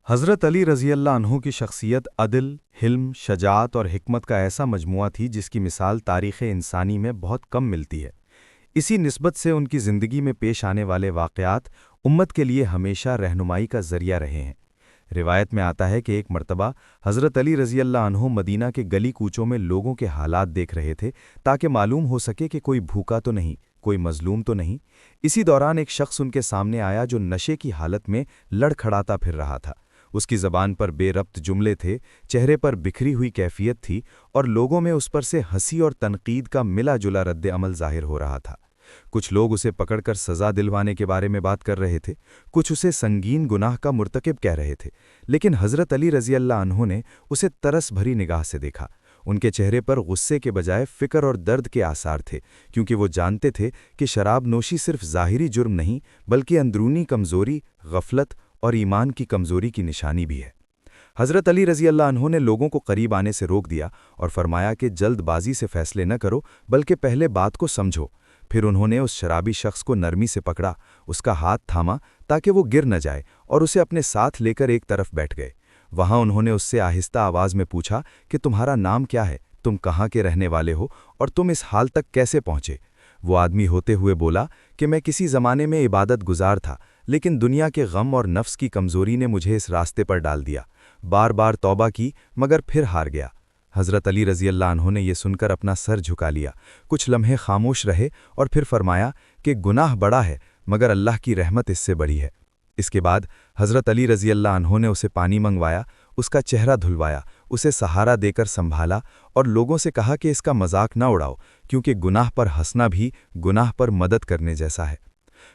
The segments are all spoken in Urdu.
حضرت علی رضی اللہ عنہ کی شخصیت عدل، حلم، شجاعت اور حکمت کا ایسا مجموعہ تھی جس کی مثال تاریخ انسانی میں بہت کم ملتی ہے۔ اسی نسبت سے ان کی زندگی میں پیش آنے والے واقعات امت کے لیے ہمیشہ رہنمائی کا ذریعہ رہے ہیں۔ روایت میں آتا ہے کہ ایک مرتبہ حضرت علی رضی اللہ عنہ مدینہ کے گلی کوچوں میں لوگوں کے حالات دیکھ رہے تھے تاکہ معلوم ہو سکے کہ کوئی بھوکا تو نہیں، کوئی مظلوم تو نہیں۔ اسی دوران ایک شخص ان کے سامنے آیا جو نشے کی حالت میں لڑکھڑاتا پھر رہا تھا۔ اس کی زبان پر بے ربط جملے تھے، چہرے پر بکھری ہوئی کیفیت تھی اور لوگوں میں اس پر سے ہنسی اور تنقید کا ملا جلا رد عمل ظاہر ہو رہا تھا۔ کچھ لوگ اسے پکڑ کر سزا دلوانے کے بارے میں بات کر رہے تھے، کچھ اسے سنگین گناہ کا مرتکب کہہ رہے تھے، لیکن حضرت علی رضی اللہ عنہ نے اسے ترس بھری نگاہ سے دیکھا۔ ان کے چہرے پر غصے کے بجائے فکر اور درد کے آثار تھے، کیونکہ وہ جانتے تھے کہ شراب نوشی صرف ظاہری جرم نہیں بلکہ اندرونی کمزوری، غفلت اور ایمان کی کمزوری کی نشانی بھی ہے۔ حضرت علی رضی اللہ عنہ نے لوگوں کو قریب آنے سے روک دیا اور فرمایا کہ جلد بازی سے فیصلے نہ کرو بلکہ پہلے بات کو سمجھو۔ پھر انہوں نے اس شرابی شخص کو نرمی سے پکڑا، اس کا ہاتھ تھاما تاکہ وہ گر نہ جائے اور اسے اپنے ساتھ لے کر ایک طرف بیٹھ گئے۔ وہاں انہوں نے اس سے آہستہ آواز میں پوچھا کہ تمہارا نام کیا ہے، تم کہاں کے رہنے والے ہو اور تم اس حال تک کیسے پہنچے؟ وہ آدمی ہوتے ہوئے بولا کہ میں کسی زمانے میں عبادت گزار تھا، لیکن دنیا کے غم اور نفس کی کمزوری نے مجھے اس راستے پر ڈال دیا۔ بار بار توبہ کی مگر پھر ہار گیا۔ حضرت علی رضی اللہ عنہ نے یہ سن کر اپنا سر جھکا لیا، کچھ لمحے خاموش رہے اور پھر فرمایا کہ گناہ بڑا ہے مگر اللہ کی رحمت اس سے بڑی ہے۔ اس کے بعد حضرت علی رضی اللہ عنہ نے اسے پانی منگوایا، اس کا چہرہ دھلوایا، اسے سہارا دے کر سنبھالا اور لوگوں سے کہا کہ اس کا مذاق نہ اڑاؤ، کیونکہ گناہ پر ہنسنا بھی گناہ پر مدد کرنے جیسا ہے۔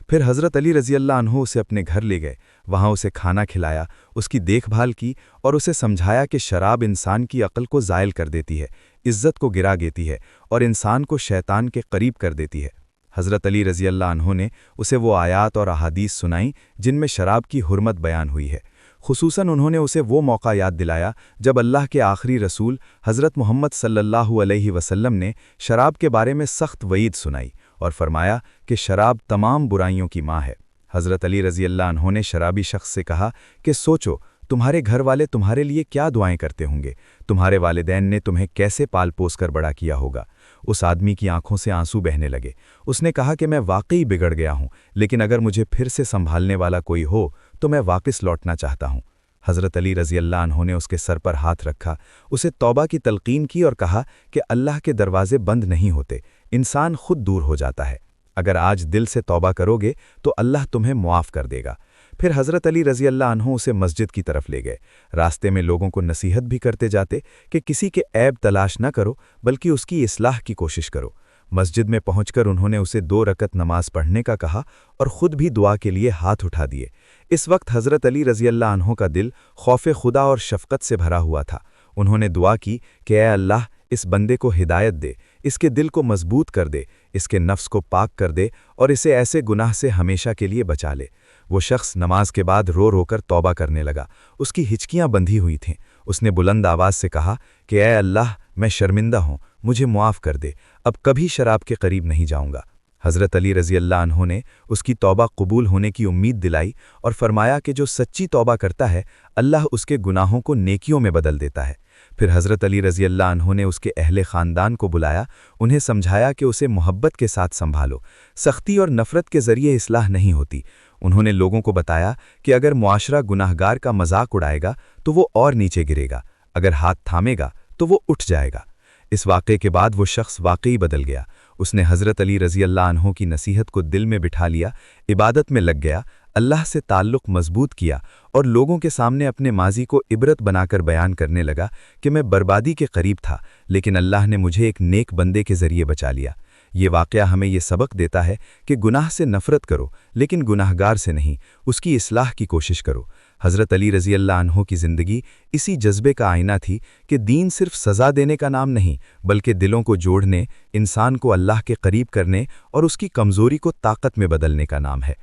پھر حضرت علی رضی اللہ عنہ اسے اپنے گھر لے گئے، وہاں اسے کھانا کھلایا، اس کی دیکھ بھال کی اور اسے سمجھایا کہ شراب انسان کی عقل کو زائل کر دیتی ہے، عزت کو گرا دیتی ہے اور انسان کو شیطان کے قریب کر دیتی ہے۔ حضرت علی رضی اللہ عنہ نے اسے وہ آیات اور احادیث سنائیں جن میں شراب کی حرمت بیان ہوئی ہے۔ خصوصاً انہوں نے اسے وہ موقع یاد دلایا جب اللہ کے آخری رسول حضرت محمد صلی اللہ علیہ وسلم نے شراب کے بارے میں سخت وعید سنائی اور فرمایا کہ شراب تمام برائیوں کی ماں ہے۔ حضرت علی رضی اللہ عنہ نے شرابی شخص سے کہا کہ سوچو، تمہارے گھر والے تمہارے لیے کیا دعائیں کرتے ہوں گے، تمہارے والدین نے تمہیں کیسے پال پوس کر بڑا کیا ہوگا۔ اس آدمی کی آنکھوں سے آنسو بہنے لگے۔ اس نے کہا کہ میں واقعی بگڑ گیا ہوں، لیکن اگر مجھے پھر سے سنبھالنے والا کوئی ہو تو میں واپس لوٹنا چاہتا ہوں۔ حضرت علی رضی اللہ عنہ نے اس کے سر پر ہاتھ رکھا، اسے توبہ کی تلقین کی اور کہا کہ اللہ کے دروازے بند نہیں ہوتے، انسان خود دور ہو جاتا ہے۔ اگر آج دل سے توبہ کرو گے تو اللہ تمہیں معاف کر دے گا۔ پھر حضرت علی رضی اللہ عنہ اسے مسجد کی طرف لے گئے۔ راستے میں لوگوں کو نصیحت بھی کرتے جاتے کہ کسی کے عیب تلاش نہ کرو بلکہ اس کی اصلاح کی کوشش کرو۔ مسجد میں پہنچ کر انہوں نے اسے 2 رکعت نماز پڑھنے کا کہا اور خود بھی دعا کے لیے ہاتھ اٹھا دیے۔ اس وقت حضرت علی رضی اللہ عنہ کا دل خوف خدا اور شفقت سے بھرا ہوا تھا۔ انہوں نے دعا کی کہ اے اللہ، اس بندے کو ہدایت دے، اس کے دل کو مضبوط کر دے، اس کے نفس کو پاک کر دے اور اسے ایسے گناہ سے ہمیشہ کے لیے بچا لے۔ وہ شخص نماز کے بعد رو رو کر توبہ کرنے لگا، اس کی ہچکیاں بندھی ہوئی تھیں۔ اس نے بلند آواز سے کہا کہ اے اللہ، میں شرمندہ ہوں، مجھے معاف کر دے، اب کبھی شراب کے قریب نہیں جاؤں گا۔ حضرت علی رضی اللہ عنہ نے اس کی توبہ قبول ہونے کی امید دلائی اور فرمایا کہ جو سچی توبہ کرتا ہے اللہ اس کے گناہوں کو نیکیوں میں بدل دیتا ہے۔ پھر حضرت علی رضی اللہ عنہ نے اس کے اہل خاندان کو بلایا، انہیں سمجھایا کہ اسے محبت کے ساتھ سنبھالو، سختی اور نفرت کے ذریعے اصلاح نہیں ہوتی۔ انہوں نے لوگوں کو بتایا کہ اگر معاشرہ گناہگار کا مذاق اڑائے گا تو وہ اور نیچے گرے گا، اگر ہاتھ تھامے گا تو وہ اٹھ جائے گا۔ اس واقعے کے بعد وہ شخص واقعی بدل گیا۔ اس نے حضرت علی رضی اللہ عنہ کی نصیحت کو دل میں بٹھا لیا، عبادت میں لگ گیا، اللہ سے تعلق مضبوط کیا اور لوگوں کے سامنے اپنے ماضی کو عبرت بنا کر بیان کرنے لگا کہ میں بربادی کے قریب تھا، لیکن اللہ نے مجھے ایک نیک بندے کے ذریعے بچا لیا۔ یہ واقعہ ہمیں یہ سبق دیتا ہے کہ گناہ سے نفرت کرو لیکن گناہگار سے نہیں، اس کی اصلاح کی کوشش کرو۔ حضرت علی رضی اللہ عنہ کی زندگی اسی جذبے کا آئینہ تھی کہ دین صرف سزا دینے کا نام نہیں بلکہ دلوں کو جوڑنے، انسان کو اللہ کے قریب کرنے اور اس کی کمزوری کو طاقت میں بدلنے کا نام ہے۔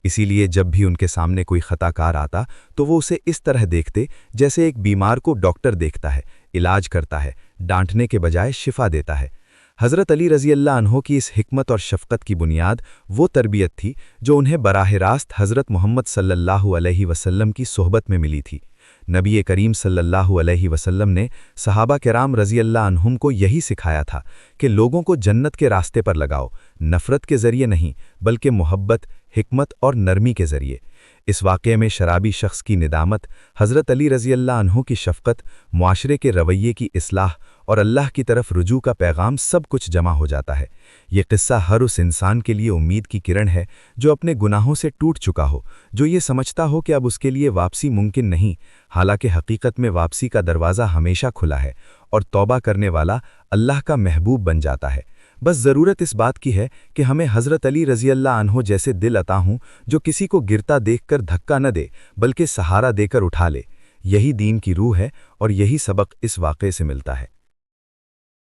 اسی لیے جب بھی ان کے سامنے کوئی خطا کار آتا تو وہ اسے اس طرح دیکھتے جیسے ایک بیمار کو ڈاکٹر دیکھتا ہے، علاج کرتا ہے، ڈانٹنے کے بجائے شفا دیتا ہے۔ حضرت علی رضی اللہ عنہ کی اس حکمت اور شفقت کی بنیاد وہ تربیت تھی جو انہیں براہ راست حضرت محمد صلی اللہ علیہ وسلم کی صحبت میں ملی تھی۔ نبی کریم صلی اللہ علیہ وسلم نے صحابہ کرام رضی اللہ عنہم کو یہی سکھایا تھا کہ لوگوں کو جنت کے راستے پر لگاؤ، نفرت کے ذریعے نہیں بلکہ محبت، حکمت اور نرمی کے ذریعے۔ اس واقعے میں شرابی شخص کی ندامت، حضرت علی رضی اللہ عنہ کی شفقت، معاشرے کے رویے کی اصلاح اور اللہ کی طرف رجوع کا پیغام سب کچھ جمع ہو جاتا ہے۔ یہ قصہ ہر اس انسان کے لیے امید کی کرن ہے جو اپنے گناہوں سے ٹوٹ چکا ہو، جو یہ سمجھتا ہو کہ اب اس کے لیے واپسی ممکن نہیں، حالانکہ حقیقت میں واپسی کا دروازہ ہمیشہ کھلا ہے اور توبہ کرنے والا اللہ کا محبوب بن جاتا ہے۔ بس ضرورت اس بات کی ہے کہ ہمیں حضرت علی رضی اللہ عنہ جیسے دل عطا ہوں جو کسی کو گرتا دیکھ کر دھکا نہ دے بلکہ سہارا دے کر اٹھا لے۔ یہی دین کی روح ہے اور یہی سبق اس واقعے سے ملتا ہے۔